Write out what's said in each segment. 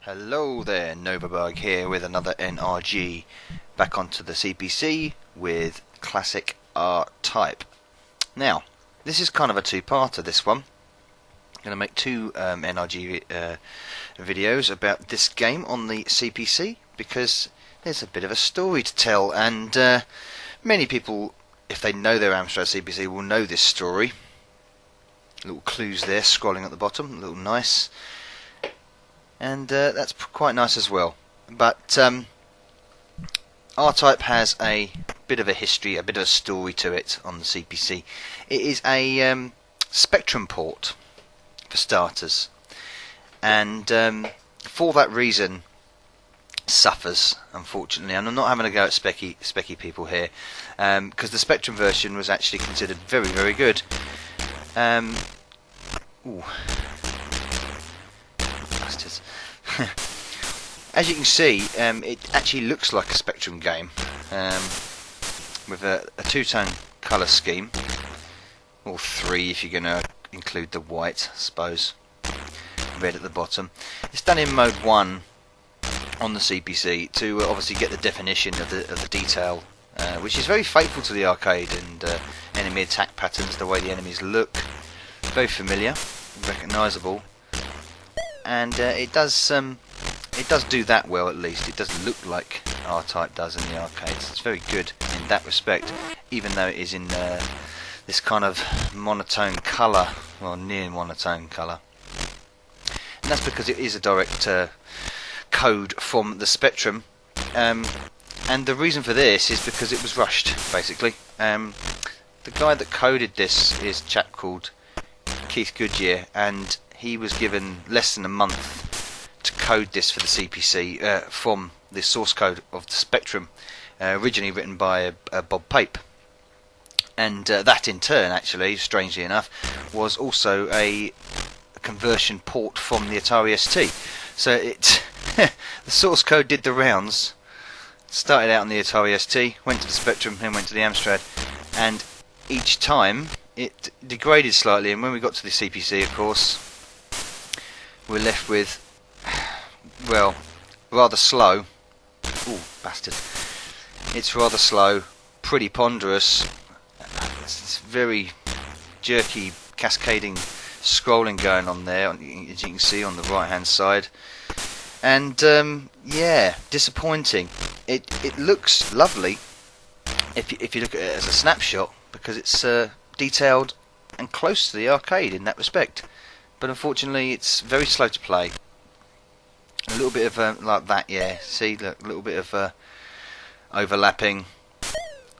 Hello there, Novabug here with another NRG, back onto the CPC with classic R-Type. Now, this is kind of a two-parter, this one. I'm going to make two NRG videos about this game on the CPC, because there's a bit of a story to tell, and many people, if they know their Amstrad CPC, will know this story. Little clues there, scrolling at the bottom, a little nice. And that's quite nice as well. But R-Type has a bit of a history, a bit of a story to it on the CPC. It is a Spectrum port, for starters, and for that reason suffers, unfortunately. And I'm not having a go at specky people here, because the Spectrum version was actually considered very, very good. Ooh. As you can see, it actually looks like a Spectrum game, with a two-tone colour scheme, or three if you're going to include the white, I suppose, red at the bottom. It's done in mode 1 on the CPC to obviously get the definition of the detail, which is very faithful to the arcade, and enemy attack patterns, the way the enemies look, very familiar, recognisable. And it does do that well, at least. It does look like R-Type does in the arcades. It's very good in that respect, even though it is in this kind of monotone colour, well, near monotone colour. And that's because it is a direct code from the Spectrum. And the reason for this is because it was rushed, basically. The guy that coded this is a chap called Keith Goodyear, and he was given less than a month to code this for the CPC from the source code of the Spectrum, originally written by Bob Pape. And that in turn, actually, strangely enough, was also a conversion port from the Atari ST. So it the source code did the rounds, started out on the Atari ST, went to the Spectrum, then went to the Amstrad, and each time it degraded slightly. And when we got to the CPC, of course, we're left with, well, rather slow. Ooh, bastard. It's rather slow, pretty ponderous. It's very jerky, cascading scrolling going on there, as you can see on the right hand side. And yeah, disappointing. It looks lovely if you look at it as a snapshot, because it's detailed and close to the arcade in that respect. But unfortunately, it's very slow to play. A little bit of like that, yeah. See, look, a little bit of overlapping,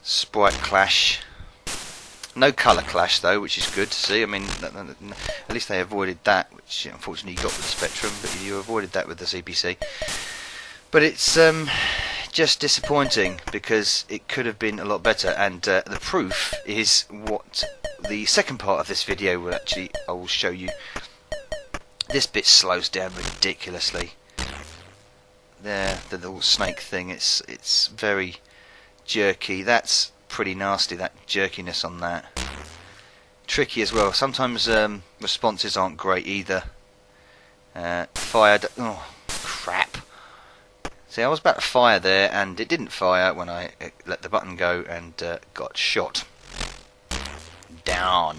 sprite clash. No colour clash though, which is good to see. I mean, at least they avoided that, which unfortunately you got with the Spectrum, but you avoided that with the CPC. But it's just disappointing, because it could have been a lot better. And the proof is what the second part of this video will actually, I will show you. This bit slows down ridiculously. There, the little snake thing, it's very jerky. That's pretty nasty, that jerkiness on that. Tricky as well. Sometimes responses aren't great either. Fired. Oh, crap. See, I was about to fire there, and it didn't fire when I let the button go and got shot down.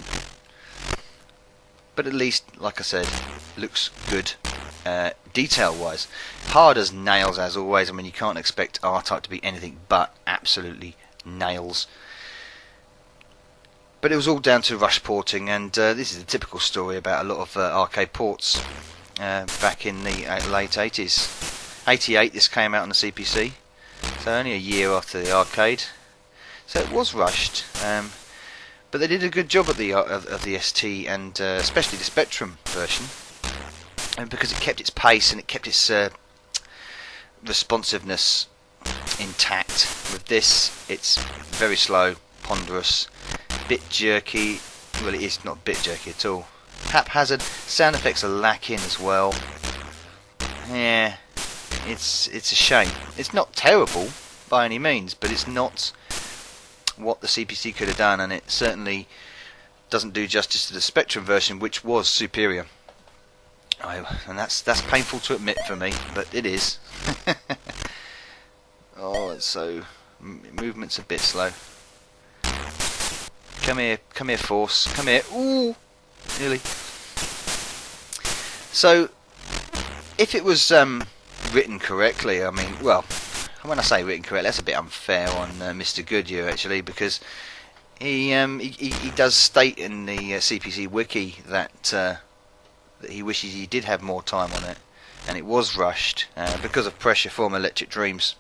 But at least, like I said, looks good detail wise. Hard as nails, as always. I mean, you can't expect R-Type to be anything but absolutely nails. But it was all down to rush porting, and this is a typical story about a lot of arcade ports back in the late 80s. 88 this came out on the CPC, so only a year after the arcade. So it was rushed. But they did a good job at the of the ST, and especially the Spectrum version, and because it kept its pace and it kept its responsiveness intact. With this, it's very slow, ponderous, bit jerky. Well, it is not bit jerky at all. Haphazard. Sound effects are lacking as well. Yeah, it's a shame. It's not terrible by any means, but it's not what the CPC could have done, and it certainly doesn't do justice to the Spectrum version, which was superior. And that's painful to admit for me, but it is. Oh, it's so movement's a bit slow. Come here, Force. Come here. Ooh, nearly. So, if it was written correctly, I mean, well, when I say written correctly, that's a bit unfair on Mr. Goodyear actually, because he does state in the CPC wiki that he wishes he did have more time on it, and it was rushed because of pressure from Electric Dreams,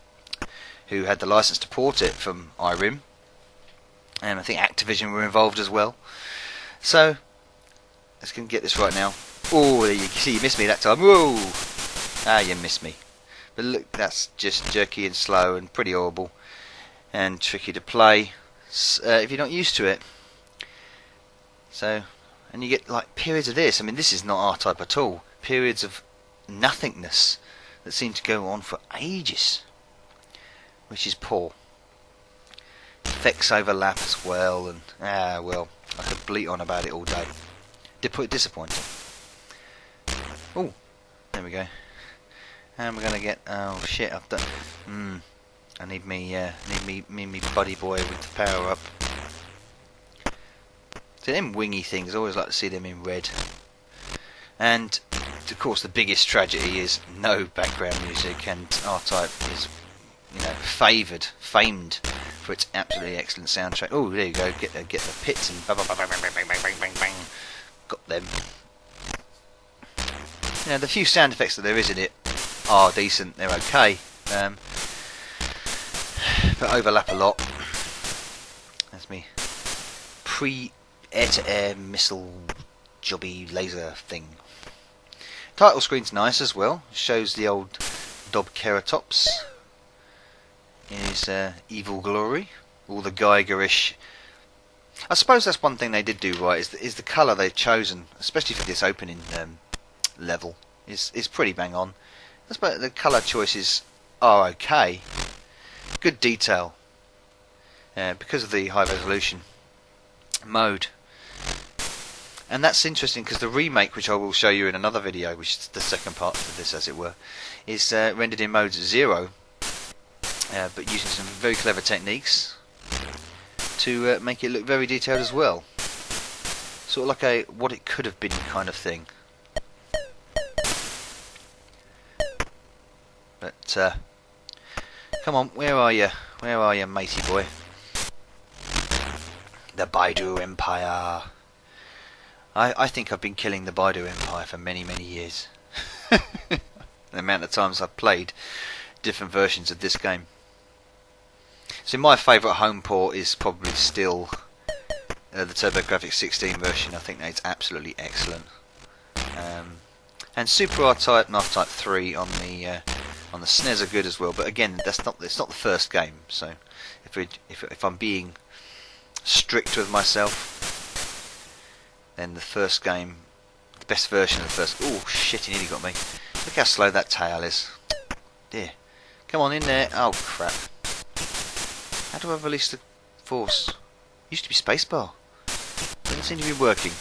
who had the license to port it from Irem, and I think Activision were involved as well. So let's go and get this right now. Oh, there you see, you missed me that time. Whoa! Ah, you missed me. But look, that's just jerky and slow and pretty horrible and tricky to play if you're not used to it. So, and you get like periods of this. I mean, this is not R-Type at all. Periods of nothingness that seem to go on for ages, which is poor. Effects overlap as well, and well, I could bleat on about it all day. Disappointing. Oh, there we go. And we're gonna get. Oh shit! I've done. I need me buddy boy with the power up. So them wingy things, I always like to see them in red. And of course, the biggest tragedy is no background music, and R-Type is, you know, famed for its absolutely excellent soundtrack. Oh, there you go. Get the pits and bang, bang, bang, bang, bang, bang, bang. Got them. You know, the few sound effects that there is in it are decent. They're okay, but overlap a lot. That's me. Air-to-air missile jobby laser thing. Title screen's nice as well. Shows the old Dobkeratops in his evil glory. All the Geigerish. I suppose that's one thing they did do right, is the colour they've chosen, especially for this opening level, is pretty bang on. I suppose the colour choices are okay. Good detail. Because of the high resolution mode. And that's interesting because the remake, which I will show you in another video, which is the second part of this as it were, is rendered in mode 0, but using some very clever techniques to make it look very detailed as well. Sort of like a what it could have been kind of thing. But come on, where are you? Where are you, matey boy? The Baidu Empire. I think I've been killing the Baidu Empire for many years. The amount of times I've played different versions of this game. So my favourite home port is probably still the TurboGrafx 16 version. I think that's absolutely excellent. And Super R-Type and R-Type 3 on the SNES are good as well. But again, it's not the first game. So if I'm being strict with myself, then the first game, the best version of the first. Oh shit! He nearly got me. Look how slow that tail is. Dear, come on in there. Oh crap! How do I release the force? Used to be spacebar. Doesn't seem to be working.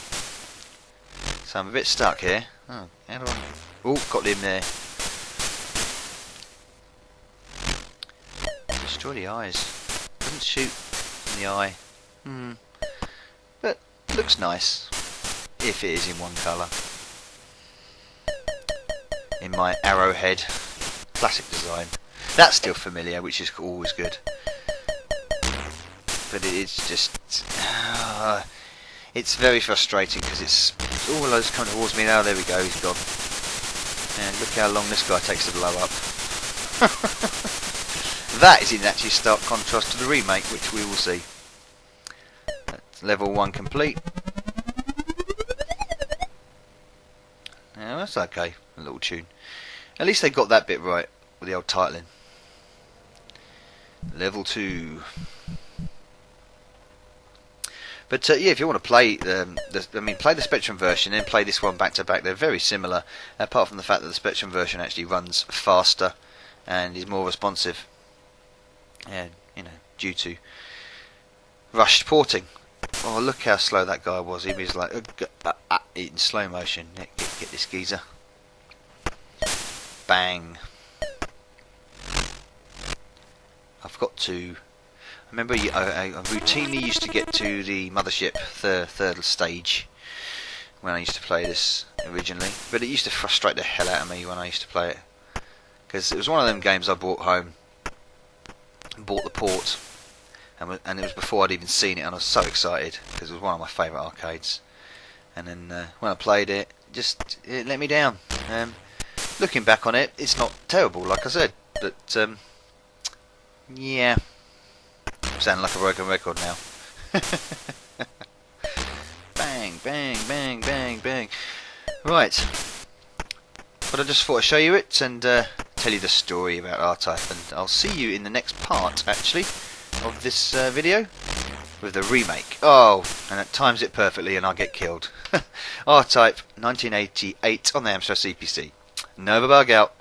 So I'm a bit stuck here. Oh, how do I? Oh, got him there. Destroy the eyes. Doesn't shoot in the eye. But looks nice. If it is in one colour. In my arrowhead classic design. That's still familiar, which is always good. But it's just it's very frustrating because it's all those coming towards me now. There we go, he's gone. And look how long this guy takes to blow up. That is in actually stark contrast to the remake, which we will see. That's level 1 complete. Yeah, that's okay. A little tune. At least they got that bit right with the old titling. Level 2. But yeah, if you want to play play the Spectrum version and play this one back to back. They're very similar, apart from the fact that the Spectrum version actually runs faster and is more responsive. And you know, due to rushed porting. Oh, look how slow that guy was. He was like in slow motion. Get this geezer. bang. I've got to... I remember I routinely used to get to the mothership, the third stage, when I used to play this originally. But it used to frustrate the hell out of me when I used to play it. Because it was one of them games I brought home, bought the port, and it was before I'd even seen it, and I was so excited, because it was one of my favourite arcades. And then when I played it, it let me down. Looking back on it, it's not terrible, like I said, but yeah, I'm sounding like a broken record now. Bang, bang, bang, bang, bang. Right, but I just thought I'd show you it and tell you the story about R-Type, and I'll see you in the next part, actually, of this video with the remake. Oh, and it times it perfectly and I get killed. R-Type 1988 on the Amstrad CPC. Never bug out.